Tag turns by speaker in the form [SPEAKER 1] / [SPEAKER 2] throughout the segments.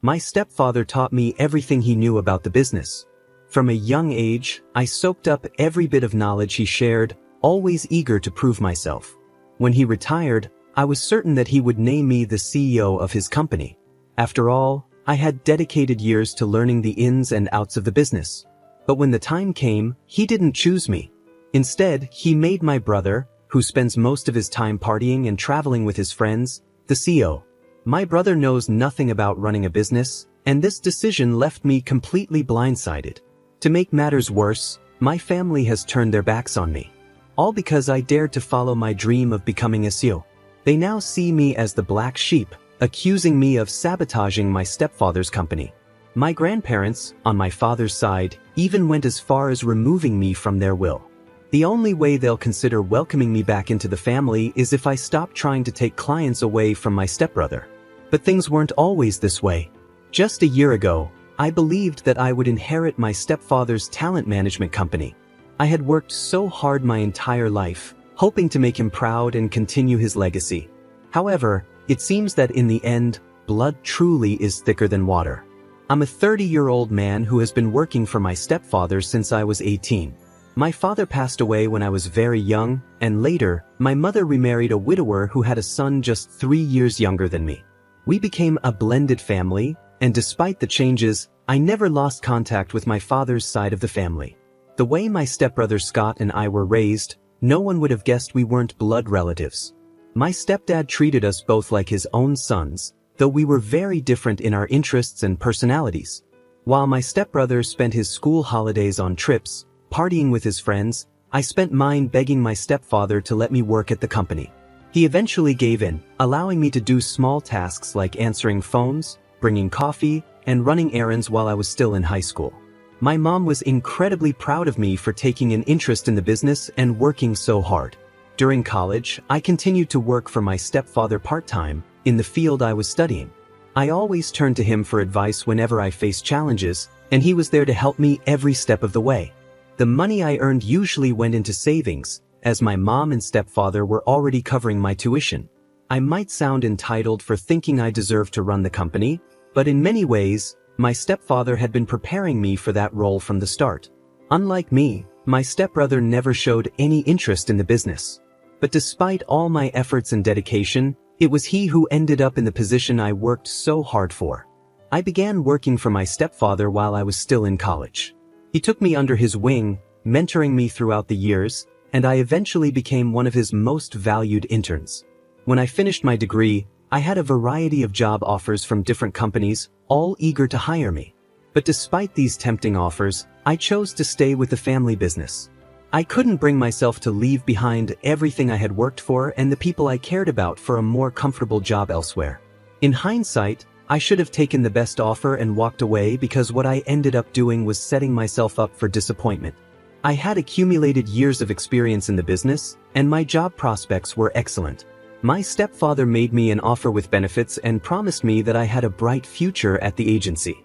[SPEAKER 1] My stepfather taught me everything he knew about the business. From a young age, I soaked up every bit of knowledge he shared, always eager to prove myself. When he retired, I was certain that he would name me the CEO of his company. After all, I had dedicated years to learning the ins and outs of the business. But when the time came, he didn't choose me. Instead, he made my brother, who spends most of his time partying and traveling with his friends, the CEO. My brother knows nothing about running a business, and this decision left me completely blindsided. To make matters worse, my family has turned their backs on me. All because I dared to follow my dream of becoming a CEO. They now see me as the black sheep, accusing me of sabotaging my stepfather's company. My grandparents, on my father's side, even went as far as removing me from their will. The only way they'll consider welcoming me back into the family is if I stop trying to take clients away from my stepbrother. But things weren't always this way. Just a year ago, I believed that I would inherit my stepfather's talent management company. I had worked so hard my entire life, hoping to make him proud and continue his legacy. However, it seems that in the end, blood truly is thicker than water. I'm a 30-year-old man who has been working for my stepfather since I was 18. My father passed away when I was very young, and later, my mother remarried a widower who had a son just 3 years younger than me. We became a blended family, and despite the changes, I never lost contact with my father's side of the family. The way my stepbrother Scott and I were raised, no one would have guessed we weren't blood relatives. My stepdad treated us both like his own sons, though we were very different in our interests and personalities. While my stepbrother spent his school holidays on trips, partying with his friends, I spent mine begging my stepfather to let me work at the company. He eventually gave in, allowing me to do small tasks like answering phones, bringing coffee, and running errands while I was still in high school. My mom was incredibly proud of me for taking an interest in the business and working so hard. During college, I continued to work for my stepfather part-time, in the field I was studying. I always turned to him for advice whenever I faced challenges, and he was there to help me every step of the way. The money I earned usually went into savings, as my mom and stepfather were already covering my tuition. I might sound entitled for thinking I deserved to run the company, but in many ways, my stepfather had been preparing me for that role from the start. Unlike me, my stepbrother never showed any interest in the business. But despite all my efforts and dedication, it was he who ended up in the position I worked so hard for. I began working for my stepfather while I was still in college. He took me under his wing, mentoring me throughout the years, and I eventually became one of his most valued interns. When I finished my degree, I had a variety of job offers from different companies, all eager to hire me. But despite these tempting offers, I chose to stay with the family business. I couldn't bring myself to leave behind everything I had worked for and the people I cared about for a more comfortable job elsewhere. In hindsight, I should have taken the best offer and walked away because what I ended up doing was setting myself up for disappointment. I had accumulated years of experience in the business, and my job prospects were excellent. My stepfather made me an offer with benefits and promised me that I had a bright future at the agency.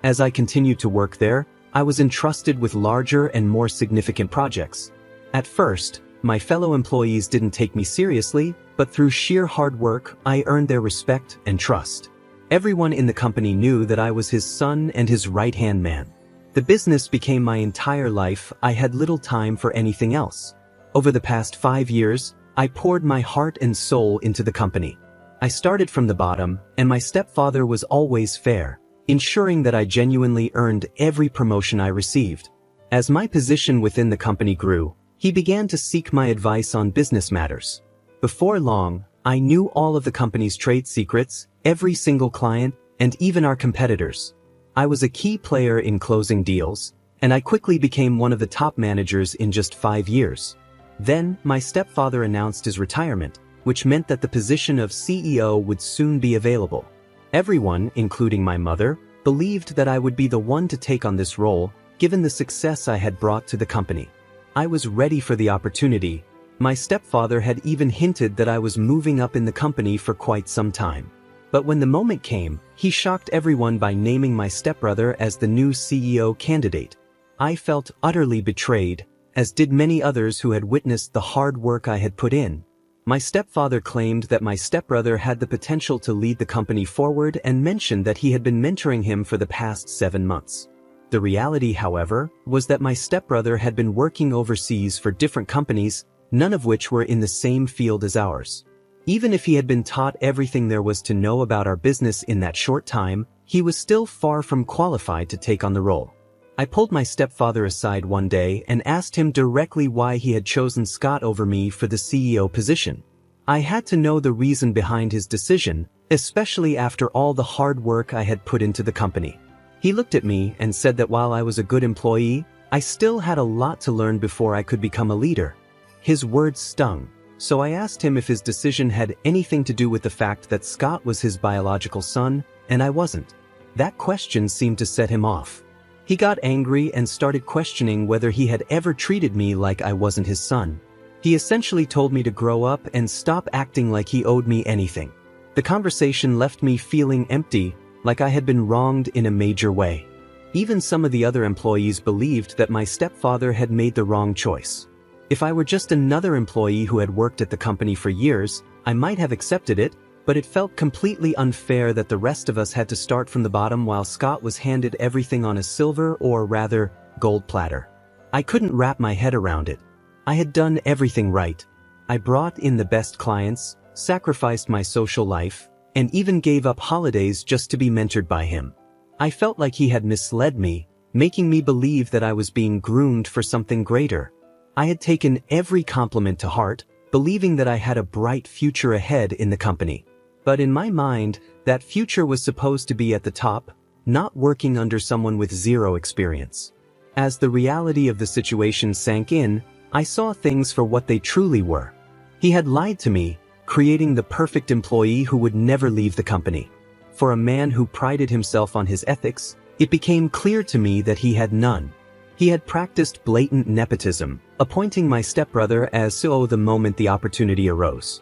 [SPEAKER 1] As I continued to work there, I was entrusted with larger and more significant projects. At first, my fellow employees didn't take me seriously, but through sheer hard work, I earned their respect and trust. Everyone in the company knew that I was his son and his right-hand man. The business became my entire life. I had little time for anything else. Over the past 5 years, I poured my heart and soul into the company. I started from the bottom, and my stepfather was always fair, ensuring that I genuinely earned every promotion I received. As my position within the company grew, he began to seek my advice on business matters. Before long, I knew all of the company's trade secrets, every single client, and even our competitors. I was a key player in closing deals, and I quickly became one of the top managers in just 5 years. Then, my stepfather announced his retirement, which meant that the position of CEO would soon be available. Everyone, including my mother, believed that I would be the one to take on this role, given the success I had brought to the company. I was ready for the opportunity. My stepfather had even hinted that I was moving up in the company for quite some time. But when the moment came, he shocked everyone by naming my stepbrother as the new CEO candidate. I felt utterly betrayed, as did many others who had witnessed the hard work I had put in. My stepfather claimed that my stepbrother had the potential to lead the company forward and mentioned that he had been mentoring him for the past 7 months. The reality, however, was that my stepbrother had been working overseas for different companies, none of which were in the same field as ours. Even if he had been taught everything there was to know about our business in that short time, he was still far from qualified to take on the role. I pulled my stepfather aside one day and asked him directly why he had chosen Scott over me for the CEO position. I had to know the reason behind his decision, especially after all the hard work I had put into the company. He looked at me and said that while I was a good employee, I still had a lot to learn before I could become a leader. His words stung, so I asked him if his decision had anything to do with the fact that Scott was his biological son, and I wasn't. That question seemed to set him off. He got angry and started questioning whether he had ever treated me like I wasn't his son. He essentially told me to grow up and stop acting like he owed me anything. The conversation left me feeling empty, like I had been wronged in a major way. Even some of the other employees believed that my stepfather had made the wrong choice. If I were just another employee who had worked at the company for years, I might have accepted it, but it felt completely unfair that the rest of us had to start from the bottom while Scott was handed everything on a silver or rather, gold platter. I couldn't wrap my head around it. I had done everything right. I brought in the best clients, sacrificed my social life, and even gave up holidays just to be mentored by him. I felt like he had misled me, making me believe that I was being groomed for something greater. I had taken every compliment to heart, believing that I had a bright future ahead in the company. But in my mind, that future was supposed to be at the top, not working under someone with zero experience. As the reality of the situation sank in, I saw things for what they truly were. He had lied to me, creating the perfect employee who would never leave the company. For a man who prided himself on his ethics, it became clear to me that he had none. He had practiced blatant nepotism, appointing my stepbrother as CEO the moment the opportunity arose.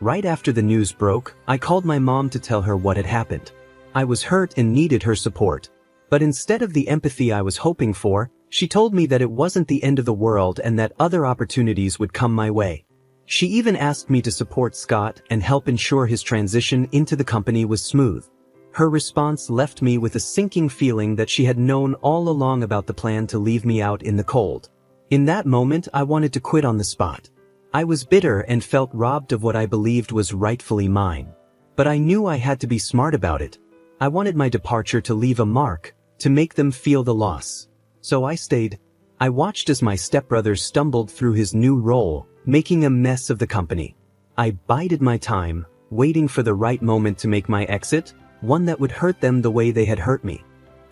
[SPEAKER 1] Right after the news broke, I called my mom to tell her what had happened. I was hurt and needed her support. But instead of the empathy I was hoping for, she told me that it wasn't the end of the world and that other opportunities would come my way. She even asked me to support Scott and help ensure his transition into the company was smooth. Her response left me with a sinking feeling that she had known all along about the plan to leave me out in the cold. In that moment, I wanted to quit on the spot. I was bitter and felt robbed of what I believed was rightfully mine. But I knew I had to be smart about it. I wanted my departure to leave a mark, to make them feel the loss. So I stayed. I watched as my stepbrother stumbled through his new role, making a mess of the company. I bided my time, waiting for the right moment to make my exit, one that would hurt them the way they had hurt me.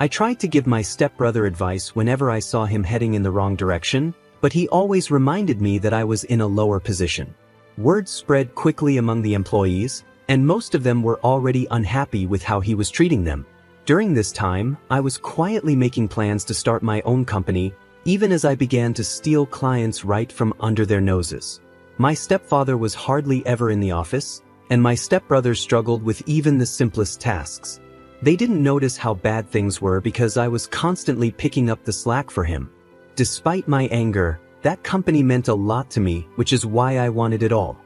[SPEAKER 1] I tried to give my stepbrother advice whenever I saw him heading in the wrong direction, but he always reminded me that I was in a lower position. Word spread quickly among the employees, and most of them were already unhappy with how he was treating them. During this time, I was quietly making plans to start my own company, even as I began to steal clients right from under their noses. My stepfather was hardly ever in the office, and my stepbrother struggled with even the simplest tasks. They didn't notice how bad things were because I was constantly picking up the slack for him. Despite my anger, that company meant a lot to me, which is why I wanted it all.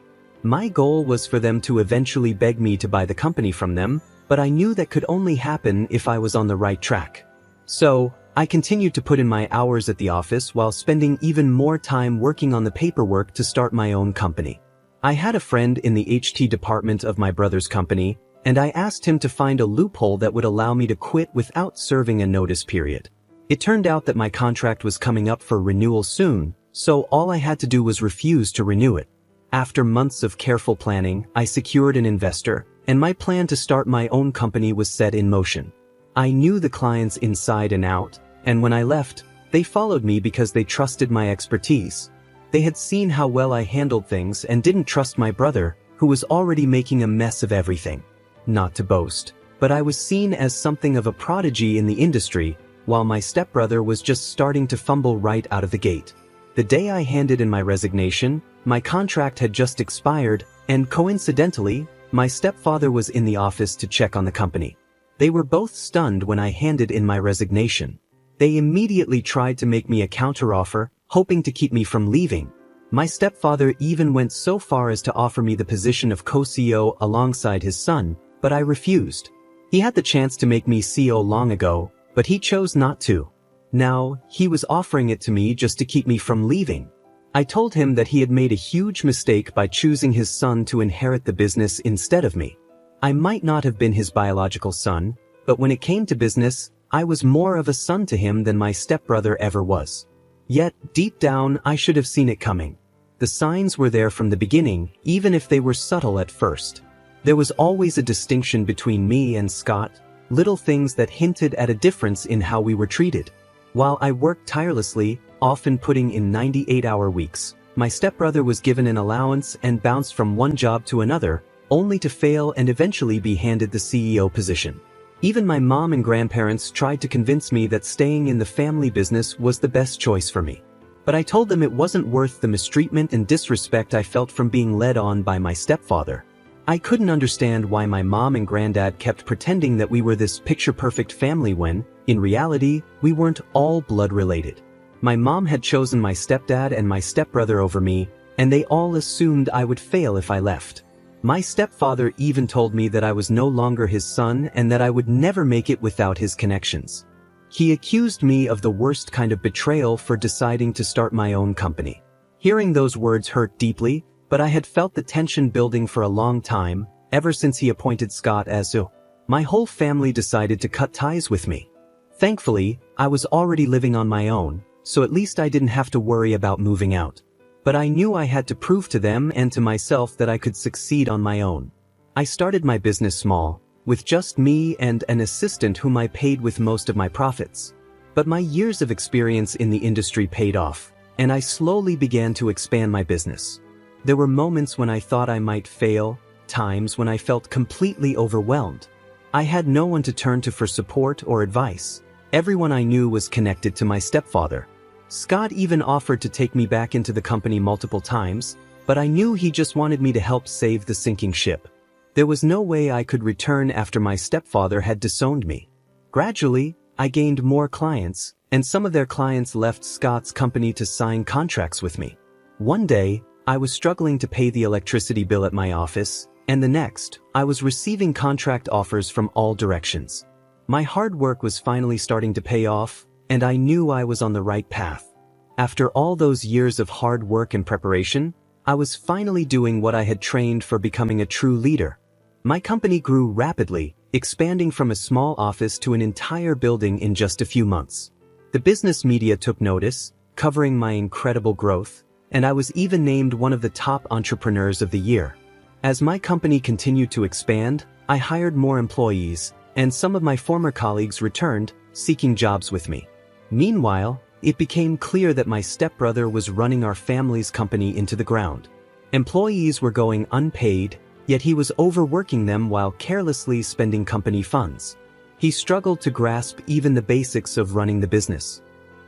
[SPEAKER 1] My goal was for them to eventually beg me to buy the company from them, but I knew that could only happen if I was on the right track. So, I continued to put in my hours at the office while spending even more time working on the paperwork to start my own company. I had a friend in the HT department of my brother's company, and I asked him to find a loophole that would allow me to quit without serving a notice period. It turned out that my contract was coming up for renewal soon, so all I had to do was refuse to renew it. After months of careful planning, I secured an investor, and my plan to start my own company was set in motion. I knew the clients inside and out, and when I left, they followed me because they trusted my expertise. They had seen how well I handled things and didn't trust my brother, who was already making a mess of everything. Not to boast, but I was seen as something of a prodigy in the industry, while my stepbrother was just starting to fumble right out of the gate. The day I handed in my resignation, my contract had just expired, and coincidentally, my stepfather was in the office to check on the company. They were both stunned when I handed in my resignation. They immediately tried to make me a counteroffer, hoping to keep me from leaving. My stepfather even went so far as to offer me the position of co-CEO alongside his son, but I refused. He had the chance to make me CEO long ago, but he chose not to. Now, he was offering it to me just to keep me from leaving. I told him that he had made a huge mistake by choosing his son to inherit the business instead of me. I might not have been his biological son, but when it came to business, I was more of a son to him than my stepbrother ever was. Yet, deep down, I should have seen it coming. The signs were there from the beginning, even if they were subtle at first. There was always a distinction between me and Scott, little things that hinted at a difference in how we were treated. While I worked tirelessly, often putting in 98-hour weeks, my stepbrother was given an allowance and bounced from one job to another, only to fail and eventually be handed the CEO position. Even my mom and grandparents tried to convince me that staying in the family business was the best choice for me. But I told them it wasn't worth the mistreatment and disrespect I felt from being led on by my stepfather. I couldn't understand why my mom and granddad kept pretending that we were this picture-perfect family when, in reality, we weren't all blood-related. My mom had chosen my stepdad and my stepbrother over me, and they all assumed I would fail if I left. My stepfather even told me that I was no longer his son and that I would never make it without his connections. He accused me of the worst kind of betrayal for deciding to start my own company. Hearing those words hurt deeply, but I had felt the tension building for a long time, ever since he appointed Scott as CEO. My whole family decided to cut ties with me. Thankfully, I was already living on my own, so at least I didn't have to worry about moving out. But I knew I had to prove to them and to myself that I could succeed on my own. I started my business small, with just me and an assistant whom I paid with most of my profits. But my years of experience in the industry paid off, and I slowly began to expand my business. There were moments when I thought I might fail, times when I felt completely overwhelmed. I had no one to turn to for support or advice. Everyone I knew was connected to my stepfather. Scott even offered to take me back into the company multiple times, but I knew he just wanted me to help save the sinking ship. There was no way I could return after my stepfather had disowned me. Gradually, I gained more clients, and some of their clients left Scott's company to sign contracts with me. One day, I was struggling to pay the electricity bill at my office, and the next, I was receiving contract offers from all directions. My hard work was finally starting to pay off, and I knew I was on the right path. After all those years of hard work and preparation, I was finally doing what I had trained for, becoming a true leader. My company grew rapidly, expanding from a small office to an entire building in just a few months. The business media took notice, covering my incredible growth, and I was even named one of the top entrepreneurs of the year. As my company continued to expand, I hired more employees, and some of my former colleagues returned, seeking jobs with me. Meanwhile, it became clear that my stepbrother was running our family's company into the ground. Employees were going unpaid, yet he was overworking them while carelessly spending company funds. He struggled to grasp even the basics of running the business.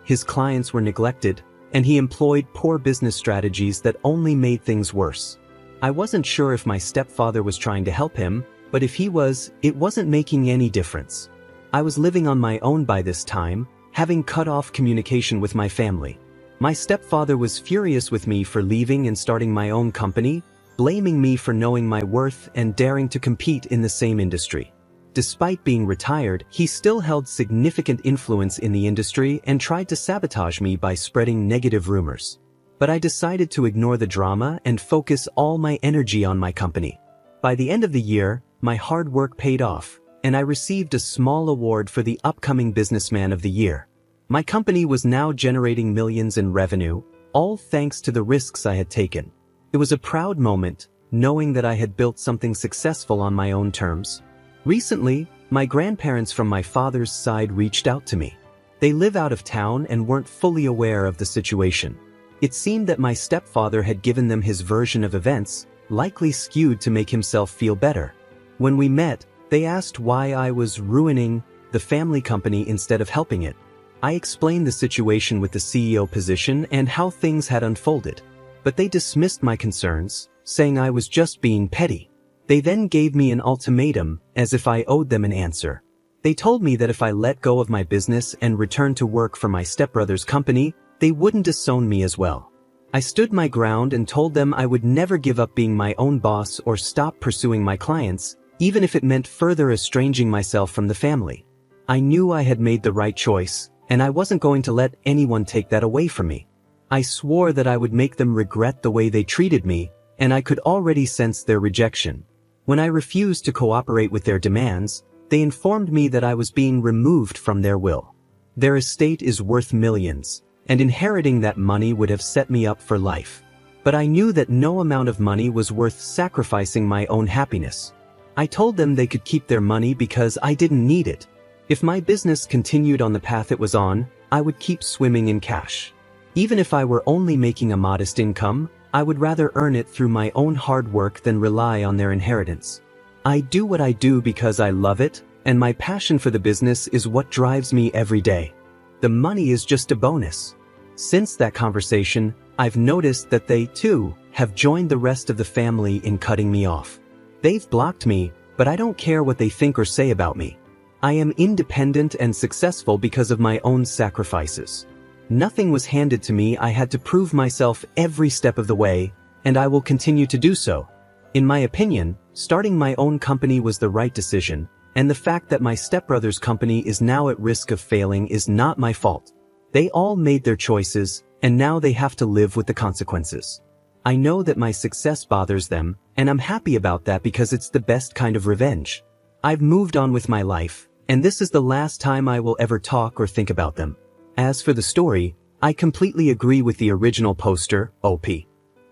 [SPEAKER 1] His clients were neglected, and he employed poor business strategies that only made things worse. I wasn't sure if my stepfather was trying to help him, but if he was, it wasn't making any difference. I was living on my own by this time, having cut off communication with my family. My stepfather was furious with me for leaving and starting my own company, blaming me for knowing my worth and daring to compete in the same industry. Despite being retired, he still held significant influence in the industry and tried to sabotage me by spreading negative rumors. But I decided to ignore the drama and focus all my energy on my company. By the end of the year, my hard work paid off, and I received a small award for the upcoming Businessman of the Year. My company was now generating millions in revenue, all thanks to the risks I had taken. It was a proud moment, knowing that I had built something successful on my own terms. Recently, my grandparents from my father's side reached out to me. They live out of town and weren't fully aware of the situation. It seemed that my stepfather had given them his version of events, likely skewed to make himself feel better. When we met, they asked why I was ruining the family company instead of helping it. I explained the situation with the CEO position and how things had unfolded, but they dismissed my concerns, saying I was just being petty. They then gave me an ultimatum, as if I owed them an answer. They told me that if I let go of my business and returned to work for my stepbrother's company, they wouldn't disown me as well. I stood my ground and told them I would never give up being my own boss or stop pursuing my clients, even if it meant further estranging myself from the family. I knew I had made the right choice, and I wasn't going to let anyone take that away from me. I swore that I would make them regret the way they treated me, and I could already sense their rejection. When I refused to cooperate with their demands, they informed me that I was being removed from their will. Their estate is worth millions, and inheriting that money would have set me up for life. But I knew that no amount of money was worth sacrificing my own happiness. I told them they could keep their money because I didn't need it. If my business continued on the path it was on, I would keep swimming in cash. Even if I were only making a modest income, I would rather earn it through my own hard work than rely on their inheritance. I do what I do because I love it, and my passion for the business is what drives me every day. The money is just a bonus. Since that conversation, I've noticed that they, too, have joined the rest of the family in cutting me off. They've blocked me, but I don't care what they think or say about me. I am independent and successful because of my own sacrifices. Nothing was handed to me. I had to prove myself every step of the way, and I will continue to do so. In my opinion, starting my own company was the right decision, and the fact that my stepbrother's company is now at risk of failing is not my fault. They all made their choices, and now they have to live with the consequences. I know that my success bothers them, and I'm happy about that because it's the best kind of revenge. I've moved on with my life, and this is the last time I will ever talk or think about them. As for the story, I completely agree with the original poster, OP.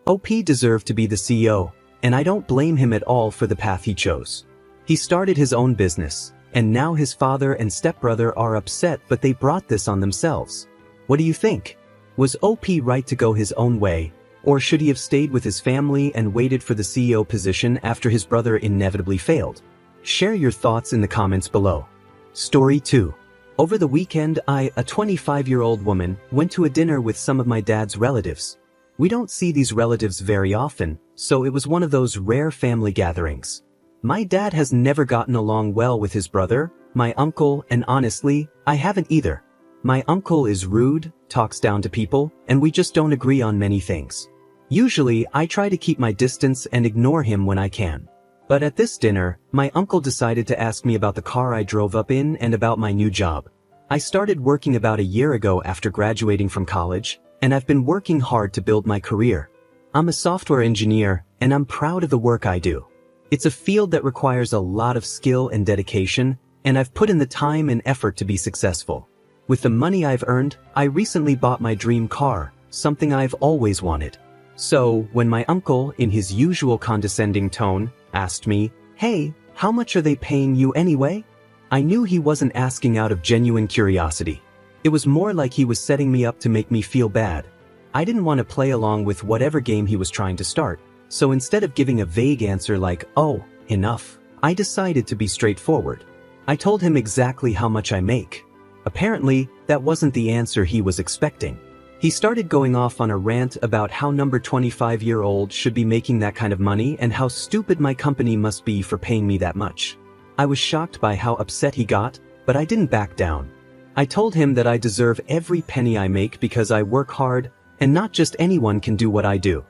[SPEAKER 1] OP deserved to be the CEO, and I don't blame him at all for the path he chose. He started his own business, and now his father and stepbrother are upset, but they brought this on themselves. What do you think? Was OP right to go his own way, or should he have stayed with his family and waited for the CEO position after his brother inevitably failed? Share your thoughts in the comments below. Story 2. Over the weekend, a 25-year-old woman, went to a dinner with some of my dad's relatives. We don't see these relatives very often, so it was one of those rare family gatherings. My dad has never gotten along well with his brother, my uncle, and honestly, I haven't either. My uncle is rude, talks down to people, and we just don't agree on many things. Usually, I try to keep my distance and ignore him when I can. But at this dinner, my uncle decided to ask me about the car I drove up in and about my new job. I started working about a year ago after graduating from college, and I've been working hard to build my career. I'm a software engineer, and I'm proud of the work I do. It's a field that requires a lot of skill and dedication, and I've put in the time and effort to be successful. With the money I've earned, I recently bought my dream car, something I've always wanted. So, when my uncle, in his usual condescending tone, asked me, "Hey, how much are they paying you anyway?" I knew he wasn't asking out of genuine curiosity. It was more like he was setting me up to make me feel bad. I didn't want to play along with whatever game he was trying to start, so instead of giving a vague answer like, "Oh, enough," I decided to be straightforward. I told him exactly how much I make. Apparently, that wasn't the answer he was expecting. He started going off on a rant about how number 25-year-old should be making that kind of money and how stupid my company must be for paying me that much. I was shocked by how upset he got, but I didn't back down. I told him that I deserve every penny I make because I work hard, and not just anyone can do what I do.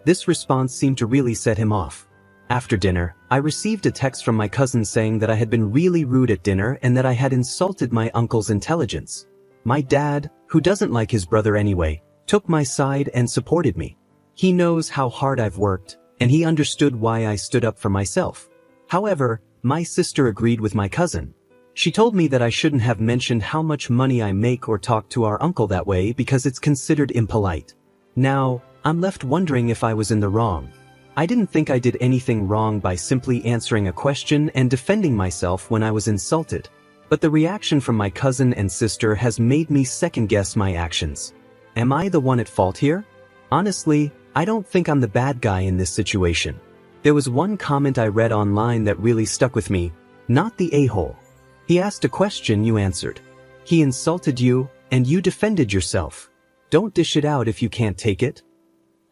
[SPEAKER 1] This response seemed to really set him off. After dinner, I received a text from my cousin saying that I had been really rude at dinner and that I had insulted my uncle's intelligence. My dad, who doesn't like his brother anyway, took my side and supported me. He knows how hard I've worked, and he understood why I stood up for myself. However, my sister agreed with my cousin. She told me that I shouldn't have mentioned how much money I make or talk to our uncle that way because it's considered impolite. Now, I'm left wondering if I was in the wrong. I didn't think I did anything wrong by simply answering a question and defending myself when I was insulted. But the reaction from my cousin and sister has made me second-guess my actions. Am I the one at fault here? Honestly, I don't think I'm the bad guy in this situation. There was one comment I read online that really stuck with me. Not the a-hole. He asked a question, you answered. He insulted you, and you defended yourself. Don't dish it out if you can't take it.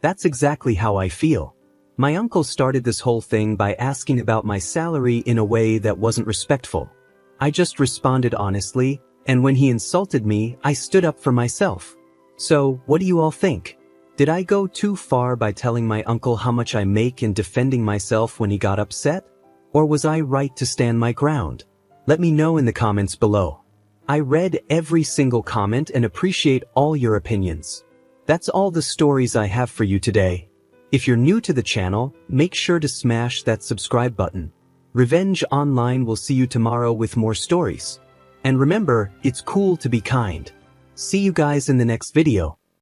[SPEAKER 1] That's exactly how I feel. My uncle started this whole thing by asking about my salary in a way that wasn't respectful. I just responded honestly, and when he insulted me, I stood up for myself. So, what do you all think? Did I go too far by telling my uncle how much I make and defending myself when he got upset? Or was I right to stand my ground? Let me know in the comments below. I read every single comment and appreciate all your opinions. That's all the stories I have for you today. If you're new to the channel, make sure to smash that subscribe button. Revenge Online will see you tomorrow with more stories. And remember, it's cool to be kind. See you guys in the next video.